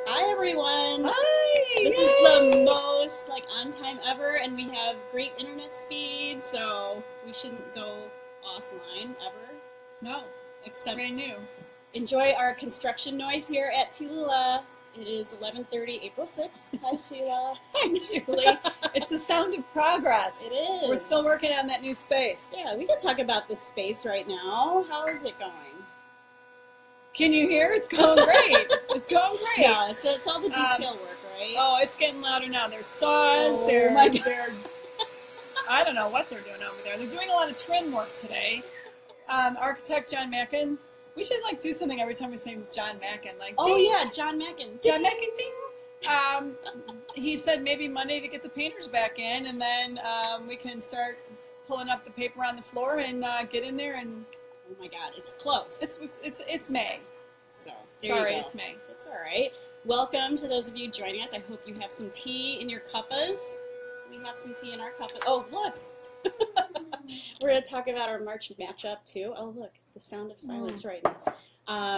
Hi everyone! Hi! This Yay! is the most on time ever, and we have great internet speed, so we shouldn't go offline ever. No, Except brand new. enjoy our construction noise here at Tea-Lula. It is 11:30, April 6th. Hi Sheila. Hi, Julie. It's the sound of progress. It is. We're still working on that new space. Yeah, we can talk about this space right now. How is it going? Can you hear? It's going great. It's going great. Yeah, it's all the detail work, right? Oh, it's getting louder now. There's saws. Oh, they're my God. I don't know what they're doing over there. They're doing a lot of trim work today. Architect John Mackin. We should do something every time we say John Mackin. Oh ding. yeah, John Mackin. John Mackin ding. He said maybe Monday to get the painters back in, and then we can start pulling up the paper on the floor and get in there and. Oh my God, it's close. It's May. So Sorry, it's May. It's all right. Welcome to those of you joining us. I hope you have some tea in your cuppas. We have some tea in our cuppas. Oh, look. We're going to talk about our March matchup too. Oh, look, the sound of silence right now.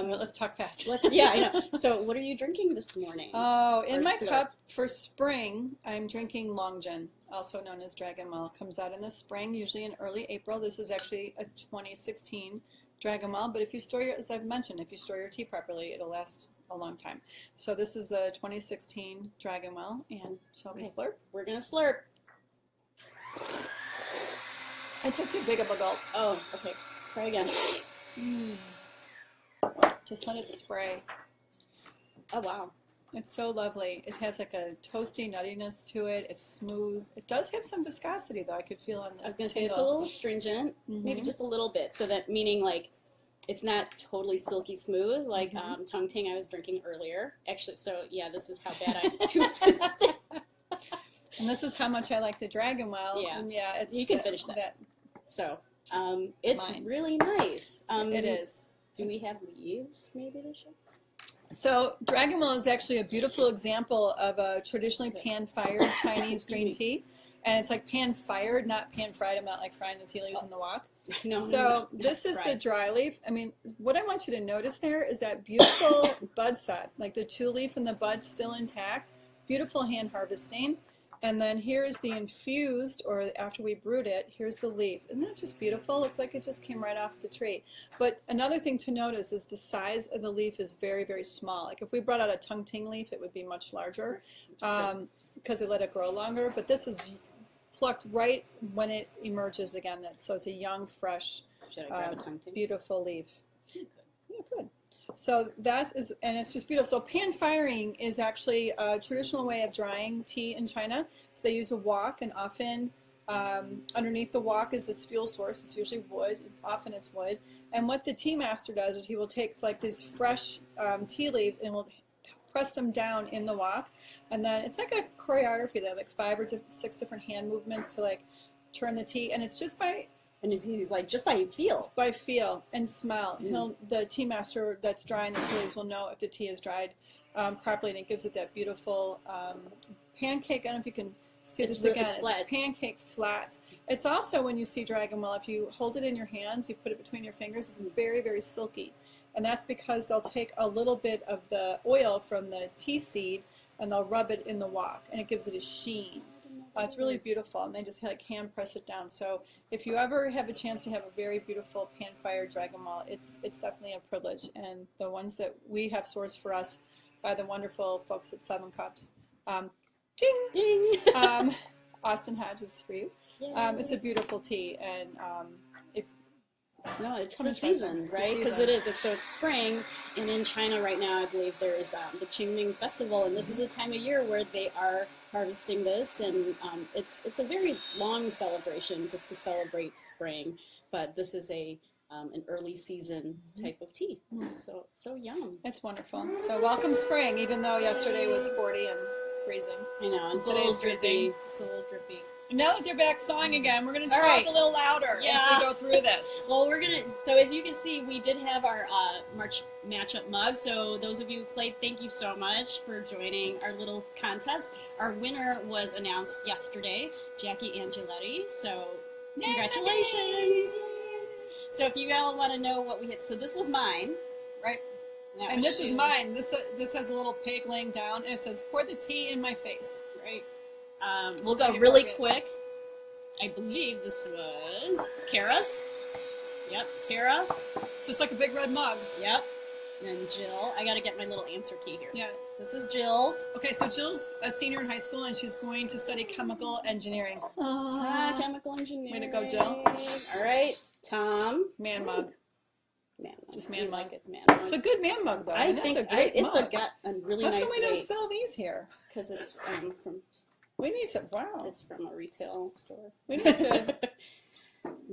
Let's talk fast. Yeah, I know. So what are you drinking this morning? Oh, in my slurp? cup for spring, I'm drinking Long Gin, also known as Dragon Well. It comes out in the spring, usually in early April. This is actually a 2016 Dragon Well, but if you store as I've mentioned, if you store your tea properly, it'll last a long time. So this is the 2016 Dragon Well, and shall we slurp? We're going to slurp. I took too big of a gulp. Oh, okay. Try again. Just let it spray. Oh, wow. It's so lovely. It has like a toasty nuttiness to it. It's smooth. It does have some viscosity, though. I could feel on the I was going to say it's a tingle. little astringent, maybe just a little bit. So that meaning it's not totally silky smooth like Tongue Ting I was drinking earlier. Actually, so yeah, this is how bad I'm two-fisted. And this is how much I like the Dragon Well. Yeah. And yeah, it's You can finish that. So it's Mine. really nice. It is. Do we have leaves maybe to show? So Dragon Well is actually a beautiful example of a traditionally pan-fired Chinese green tea. And it's like pan-fired, not pan-fried. I'm not frying the tea leaves in the wok. No. So this is the dry leaf. I mean, what I want you to notice there is that beautiful bud set, like the two leaf and the bud still intact. Beautiful hand harvesting. And then here's the infused, or after we brewed it, here's the leaf. Isn't that just beautiful? Looks like it just came right off the tree. But another thing to notice is the size of the leaf is very, very small. Like if we brought out a Tongue Ting leaf, it would be much larger because they let it grow longer. But this is plucked right when it emerges again. So it's a young, fresh, Should I grab a Tongue Ting? beautiful leaf. Yeah, good. So that is, and it's just beautiful. So pan firing is actually a traditional way of drying tea in China. So they use a wok, and often underneath the wok is its fuel source. It's usually wood. Often it's wood. And what the tea master does is he will take these fresh tea leaves and will press them down in the wok. And then it's like a choreography. They have 5 or 6 different hand movements to turn the tea, and it's just by. And he's just by feel. By feel and smell. The tea master that's drying the tea leaves will know if the tea is dried properly, and it gives it that beautiful pancake. I don't know if you can see this again. It's flat. It's pancake flat. It's also, when you see Dragon Well, if you hold it in your hands, you put it between your fingers, it's very, very silky. And that's because they'll take a little bit of the oil from the tea seed and they'll rub it in the wok, and it gives it a sheen. It's really beautiful, and they just hand press it down. So if you ever have a chance to have a very beautiful pan-fired Dragon Well, it's definitely a privilege. And the ones that we have sourced for us by the wonderful folks at 7 Cups, ding, Ding. Austin Hodges for you. It's a beautiful tea, and no, it's Come the and try season, some. right? It's the Because season. it's spring, and in China right now, I believe there's the Qingming Festival, and this is a time of year where they are harvesting this, and it's a very long celebration just to celebrate spring. But this is an early season type of tea, so yum. It's wonderful. So welcome spring, even though yesterday was 40 and freezing. I know, and Today's drippy. freezing. It's a little drippy. And now that they're back sawing again, we're going to All talk right. a little louder as we go through this. Well, so as you can see, we did have our March matchup mug. So those of you who played, thank you so much for joining our little contest. Our winner was announced yesterday, Jackie Angeletti. So congratulations. So if you all want to know what we hit, so this was mine, right? And this is mine. This has a little pig laying down, and it says, "Pour the tea in my face." Right. We'll go really quick. I believe this was Kara's. Yep, Kara. Just like a big red mug. Yep. And Jill. I got to get my little answer key here. Yeah. This is Jill's. Okay, so Jill's a senior in high school, and she's going to study chemical engineering. Chemical engineering. Way to go, Jill. All right, Tom. Man mug. Man mug. Just man mug. Like it, man mug. It's a good man mug, though. I think it's got a really nice weight. How come we don't sell these here? Because it's from... We need to, wow. It's from a retail store. We need to...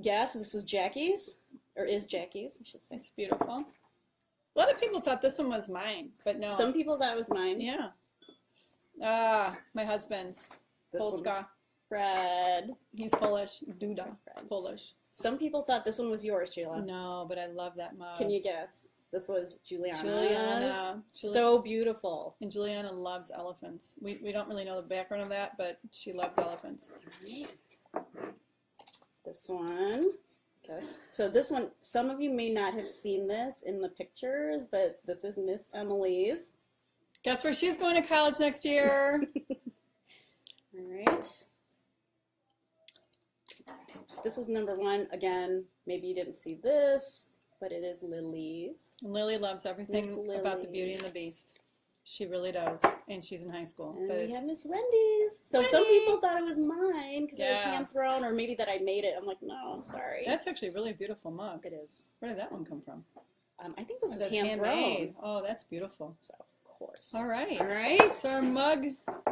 Yes, this was Jackie's, or is Jackie's, I should say. It's beautiful. A lot of people thought this one was mine, but no. Some people thought it was mine. Yeah. My husband's. Polska. Fred. He's Polish. Duda. Fred. Polish. Some people thought this one was yours, Sheila. No, but I love that mug. Can you guess? This was Juliana's. Juliana. So beautiful. And Juliana loves elephants. We don't really know the background of that, but she loves elephants. This one. Yes. So this one, some of you may not have seen this in the pictures, but this is Miss Emily's. Guess where she's going to college next year? All right. This was number one. Again, maybe you didn't see this, but it is Lily's. And Lily loves everything about the Beauty and the Beast. She really does, and she's in high school. And but we have Miss Wendy's. So some people thought it was mine because it was hand thrown, or maybe that I made it. I'm like, no, I'm sorry. That's actually a really beautiful mug. It is. Where did that one come from? I think this is hand thrown. Oh, that's beautiful. So of course. All right. All right. So our mug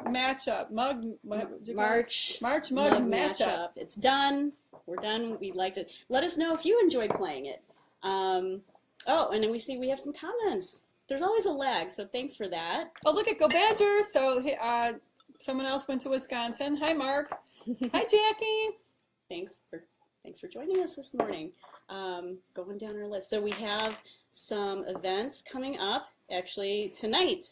matchup, March mug matchup. It's done. We're done. We liked it. Let us know if you enjoyed playing it. Oh, and then we have some comments. There's always a lag, so thanks for that. Oh, look at Go Badgers. So someone else went to Wisconsin. Hi, Mark. Hi, Jackie. Thanks for joining us this morning. Going down our list. So we have some events coming up. Actually, tonight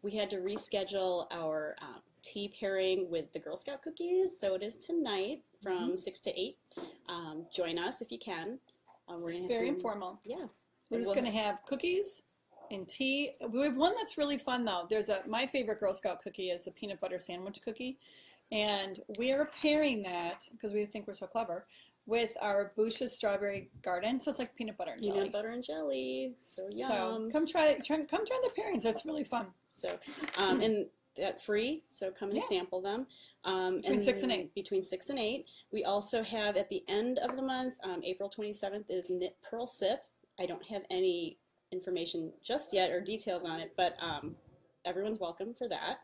we had to reschedule our tea pairing with the Girl Scout cookies. So it is tonight from 6 to 8. Join us if you can. It's very informal. Yeah. We're just going to have cookies and tea. We have one that's really fun, though. My favorite Girl Scout cookie is a peanut butter sandwich cookie. And we are pairing that, because we think we're so clever, with our Boucher's Strawberry Garden. So it's like peanut butter and jelly. Peanut butter and jelly. So yum. So come try the pairings. That's really fun. So, and that free, so come and sample them. Between 6 and 8. Between 6 and 8. We also have at the end of the month, April 27th is Knit Pearl Sip. I don't have any information just yet or details on it, but everyone's welcome for that.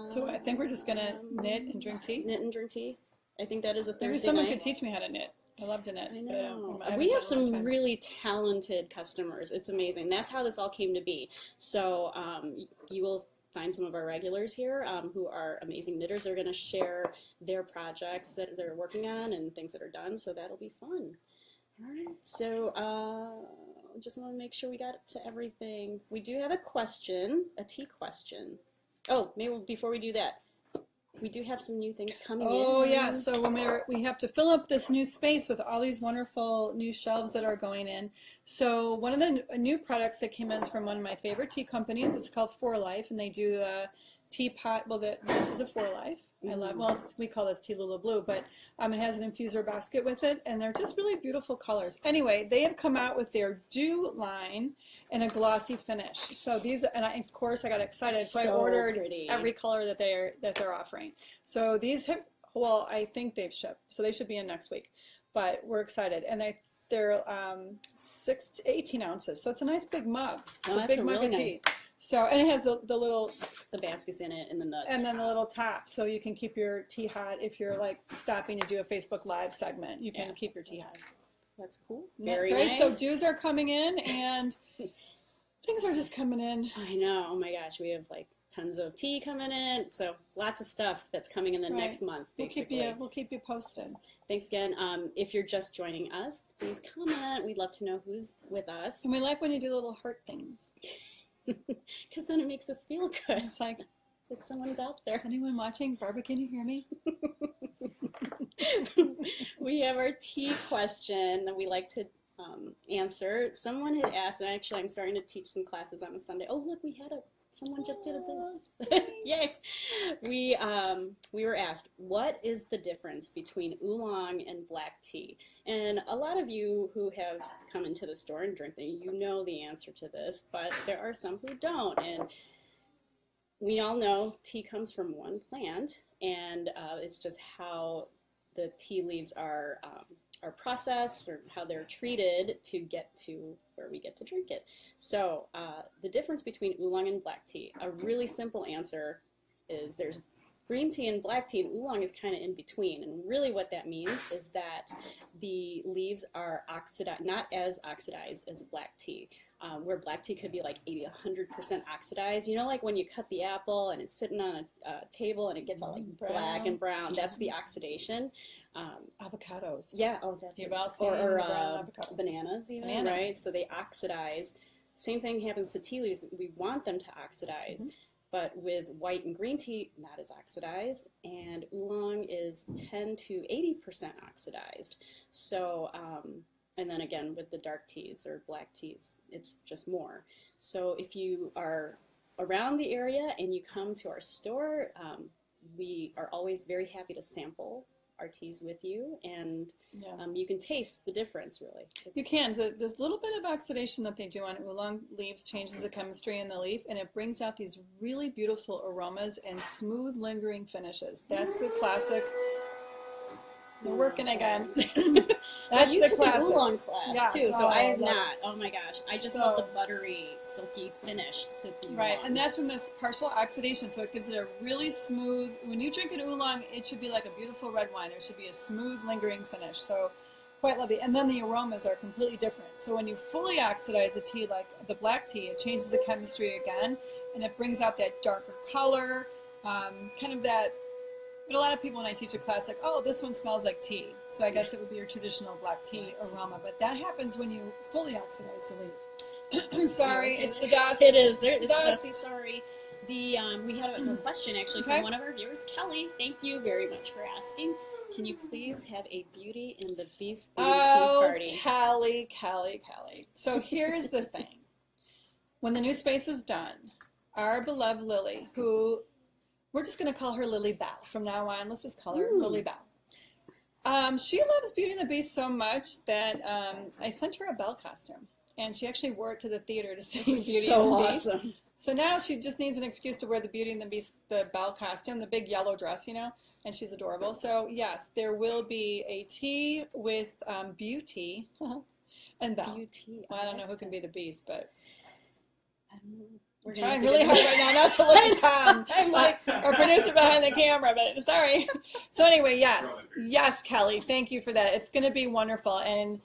So I think we're just going to knit and drink tea? Knit and drink tea. I think that is a Thursday Maybe someone night. could teach me how to knit. I love to knit. I know. But We have some really talented customers. It's amazing. That's how this all came to be. So you will find some of our regulars here who are amazing knitters. They're going to share their projects that they're working on and things that are done, so that'll be fun. All right, so just want to make sure we got to everything. We do have a question, a tea question. Oh, maybe before we do that, we do have some new things coming in. Oh, yeah, so when we have to fill up this new space with all these wonderful new shelves that are going in. So one of the new products that came in is from one of my favorite tea companies. It's called For Life, and they do the teapot. Well, this is a For Life. I love, well, we call this Tea-Lula Blue, but it has an infuser basket with it, and they're just really beautiful colors. Anyway, they have come out with their Dew line in a glossy finish. So these, and of course I got excited, so I ordered every color that they're offering. So these have, well, I think they've shipped, so they should be in next week, but we're excited. And they're 6 to 18 ounces, so it's a nice big mug. It's a big mug of tea. So, and it has the baskets in it and the nuts. And then the little top, so you can keep your tea hot if you're like stopping to do a Facebook Live segment. You can keep your tea hot. That's cool. Very nice. So dews are coming in, and things are just coming in. I know. Oh my gosh, we have like tons of tea coming in. So lots of stuff that's coming in the next month. Basically. We'll keep you posted. Thanks again. If you're just joining us, please comment. We'd love to know who's with us. And we like when you do little heart things. Because then it makes us feel good. It's like someone's out there. Is anyone watching? Barbara, can you hear me? We have our tea question that we like to answer. Someone had asked, and actually I'm starting to teach some classes on a Sunday. Oh, look, someone just did this. Yay! We were asked, what is the difference between oolong and black tea? And a lot of you who have come into the store and drink them, you know the answer to this, but there are some who don't. And we all know tea comes from one plant, and it's just how the tea leaves are processed or how they're treated to get to where we get to drink it. So the difference between oolong and black tea, a really simple answer is there's green tea and black tea, and oolong is kind of in between. And really what that means is that the leaves are not as oxidized as black tea. Where black tea could be like 80, 100% oxidized. You know, like when you cut the apple and it's sitting on a table and it gets all like black and brown, that's the oxidation. Avocados. Yeah, oh, that's You've it. all seen Or avocado. bananas even, Bananas. right? So they oxidize. Same thing happens to tea leaves. We want them to oxidize. But with white and green tea, not as oxidized, and oolong is 10 to 80% oxidized. So, and then again with the dark teas or black teas, it's just more. So if you are around the area and you come to our store, we are always very happy to sample our teas with you, and you can taste the difference, really. You can. The little bit of oxidation that they do on oolong leaves changes the chemistry in the leaf, and it brings out these really beautiful aromas and smooth, lingering finishes. That's the classic. We're working again. That's you the took classic. an oolong class Yeah, too, so so I have love not. Oh my gosh, I just love the buttery, silky finish to the Right, oolong. and that's from this partial oxidation, so it gives it a really smooth. When you drink an oolong, it should be like a beautiful red wine. There should be a smooth, lingering finish. So, quite lovely. And then the aromas are completely different. So when you fully oxidize a tea, like the black tea, it changes the chemistry again, and it brings out that darker color, kind of that. But a lot of people, when I teach a class, like, oh, this one smells like tea. So I guess it would be your traditional black tea aroma. But that happens when you fully oxidize the leaf. Sorry, it's the dust. It is. It's dust. dusty. Sorry. We had a question actually from one of our viewers, Kelly. Thank you very much for asking. Can you please have a Beauty and the Beast themed tea party? Kelly. So here's the thing. When the new space is done, our beloved Lily, who we're just going to call her Lily Bell from now on. Let's just call her Lily Bell. She loves Beauty and the Beast so much that I sent her a Belle costume. And she actually wore it to the theater to see Beauty and the Beast. Awesome. So now she just needs an excuse to wear the Beauty and the Beast, the Belle costume, the big yellow dress, you know, and she's adorable. So yes, there will be a tea with Beauty and Belle. Beauty. Well, I don't know who can be the Beast, but We're trying really hard right now not to look at Tom. I'm like our producer behind the camera, but sorry. So anyway, yes, Kelly, thank you for that. It's going to be wonderful, and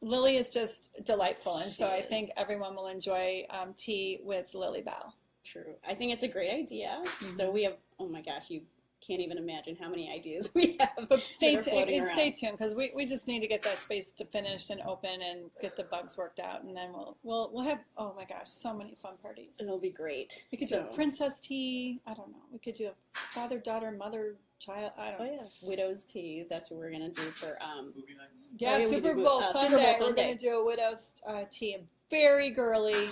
Lily is just delightful, and so I think everyone will enjoy tea with Lily Bell. True. I think it's a great idea. So we have, oh my gosh, you can't even imagine how many ideas we have. But stay tuned, because we just need to get that space to finished and open and get the bugs worked out, and then we'll have, oh my gosh, so many fun parties. It'll be great. We could do a princess tea. I don't know. We could do a father, daughter, mother, child. I don't know. Oh yeah, widow's tea. That's what we're gonna do for movie nights. Yeah, we Super do, Bowl Sunday. We're Sunday. gonna do a widow's tea. Very girly,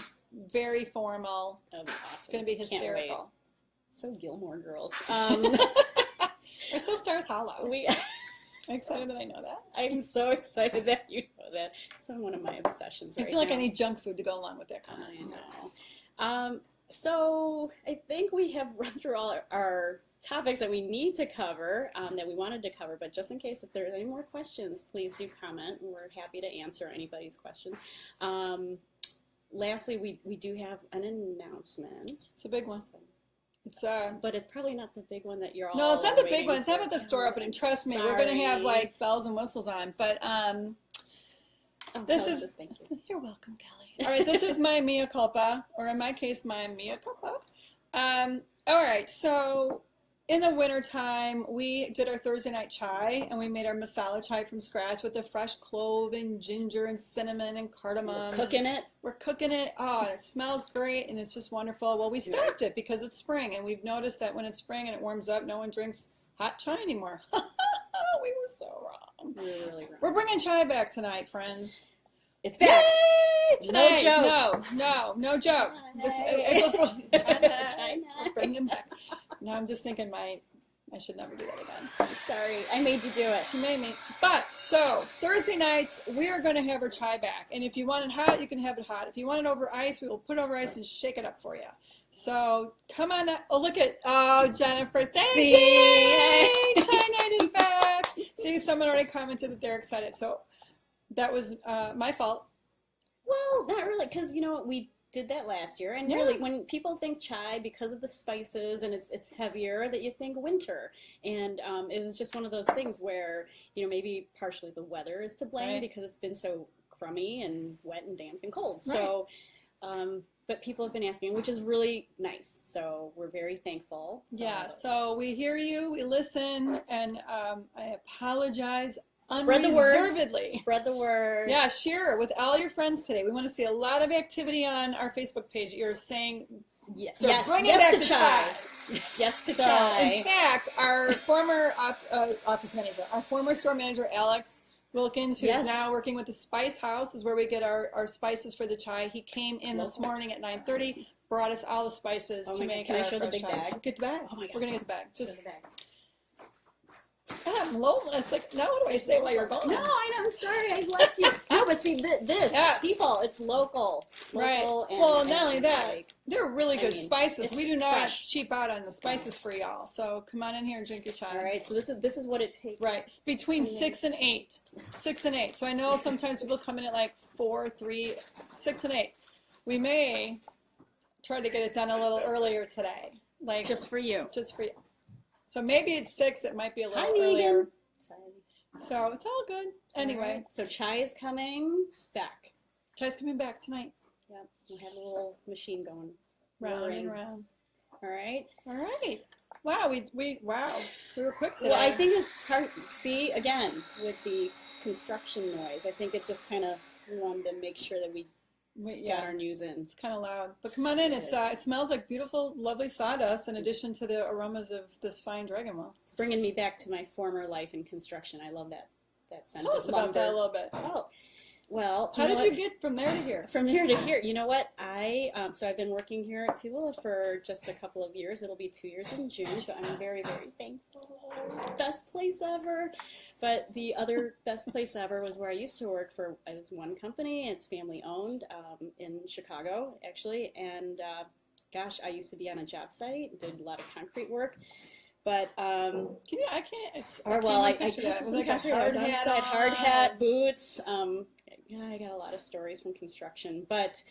very formal. That'll be awesome. It's gonna be Can't wait. hysterical. So Gilmore Girls. Or so Stars Hollow. I'm excited that I know that. I'm so excited that you know that. It's one of my obsessions right now. I feel like I need junk food to go along with that comment. I know. So I think we have run through all our topics that we need to cover, that we wanted to cover, but just in case if there's any more questions, please do comment. We're happy to answer anybody's question. Lastly, we do have an announcement. It's a big one. It's But it's probably not the big one that you're all no, it's not the big waiting one. It's not for. about the store opening. Trust me, we're gonna have like bells and whistles on. But this is thank you. You're welcome, Kelly. All right, this is my mea culpa, or in my case, my mea culpa. All right, so in the wintertime, we did our Thursday night chai, and we made our masala chai from scratch with the fresh clove and ginger and cinnamon and cardamom. We're cooking it. Oh, it smells great, and it's just wonderful. Well, we stopped it because it's spring, and we've noticed that when it's spring and it warms up, no one drinks hot chai anymore. We were so wrong. We were really wrong. We're bringing chai back tonight, friends. It's back. Yay! Tonight. No joke. No joke. This, April Fool- China. Bring him back. No, I'm just thinking I should never do that again. Sorry, I made you do it. She made me. But, so, Thursday nights, we are going to have our chai back. And if you want it hot, you can have it hot. If you want it over ice, we will put it over ice and shake it up for you. So, come on. Oh, look at, Jennifer. Thank you. Yay! Chai night is back. See, someone already commented that they're excited. So, that was my fault. Well, not really, because, you know what, we did that last year, and really, when people think chai, because of the spices and it's heavier, that you think winter, and it was just one of those things where, you know, maybe partially the weather is to blame because it's been so crummy and wet and damp and cold. So, but people have been asking, which is really nice. So we're very thankful. Yeah. So we hear you, we listen, and I apologize. Spread the word. Unreservedly. Spread the word. Yeah, share it with all your friends today. We want to see a lot of activity on our Facebook page. You're saying, yes, bringing back the chai. Yes to So, chai. in fact, our former office manager, our former store manager, Alex Wilkins, who's now working with the Spice House, is where we get our spices for the chai. He came in this morning at 9:30, brought us all the spices to make our Can I show the big chai. bag? Get the bag. Oh my God. We're going to get the bag. Just show the bag. I'm lonely. It's like, now what do I say while you're gone? No, I know. I'm sorry. I left you. Oh, but see, this, people, it's local. Right. And, well, not only that, like, they're really good spices. We do not fresh. cheap out on the spices for y'all. So come on in here and drink your chai. All right. So this is what it takes. Right. Between 6 and 8. 6 and 8. So I know sometimes people come in at like 4, 3, 6 and 8. We may try to get it done a little earlier today. Like Just for you. Just for you. So maybe it's 6. It might be a little Hi, earlier. Megan. So it's all good. Anyway. Right. So chai is coming back. Chai's coming back tonight. Yep. We have a little machine going. Round and round. All right. All right. Wow, we were quick today. Well, I think it's part. See, again with the construction noise, I think it just kind of wanted to make sure that we got our news in. It's kind of loud, but come on in. It smells like beautiful, lovely sawdust. In addition to the aromas of this fine dragon well. It's bringing me back to my former life in construction. I love that scent. Tell us about that a little bit. Oh, well, how did you get from there to here? From here to here, you know what? So I've been working here at Tea-Lula for just a couple of years. It'll be 2 years in June, so I'm very, very thankful. Best place ever. But the other best place ever was where I used to work for. It was one company. It's family owned in Chicago, actually. And gosh, I used to be on a job site, did a lot of concrete work. But I did some like concrete work. I had hard hat, boots. I got a lot of stories from construction. But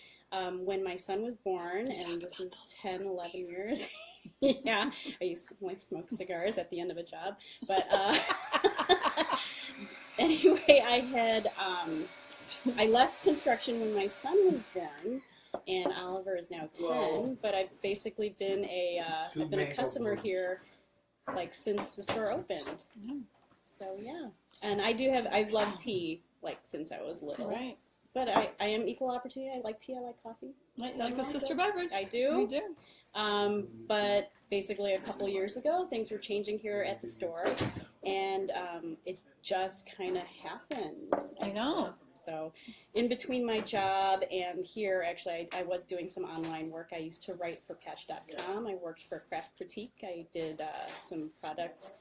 when my son was born, and this is 10, 11 years, yeah, I used to like smoke cigars at the end of a job. But anyway, I left construction when my son was born, and Oliver is now 10. But I've basically been I've been a customer here like since the store opened. So yeah, and I've loved tea like since I was little. Right. But I am equal opportunity. I like tea. I like coffee. Like a sister beverage. I do. We do. But basically a couple years ago, things were changing here at the store, and it just kind of happened. I know. So in between my job and here, actually, I was doing some online work. I used to write for Patch.com. I worked for Craft Critique. I did some product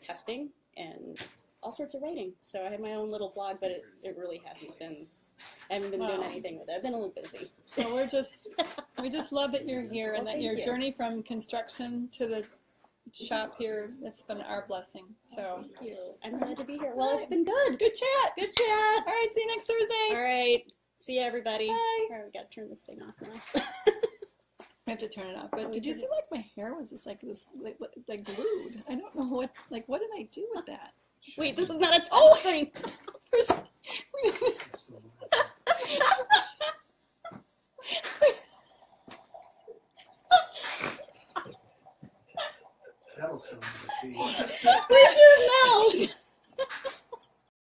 testing and all sorts of writing. So I have my own little blog, but it really hasn't been. I haven't been doing anything with it. I've been a little busy. Well, we just love that you're here and that your journey from construction to the shop here, it's been our blessing. So thank you. I'm glad to be here. Well, it's been good. Good chat. Good chat. All right, see you next Thursday. All right. See you, everybody. Bye. All right, we got to turn this thing off now. I have to turn it off. But did you see like my hair was just like this, like glued? I don't know what did I do with that? Wait, this is not a touch screen. That'll sound like a Where's your mouse?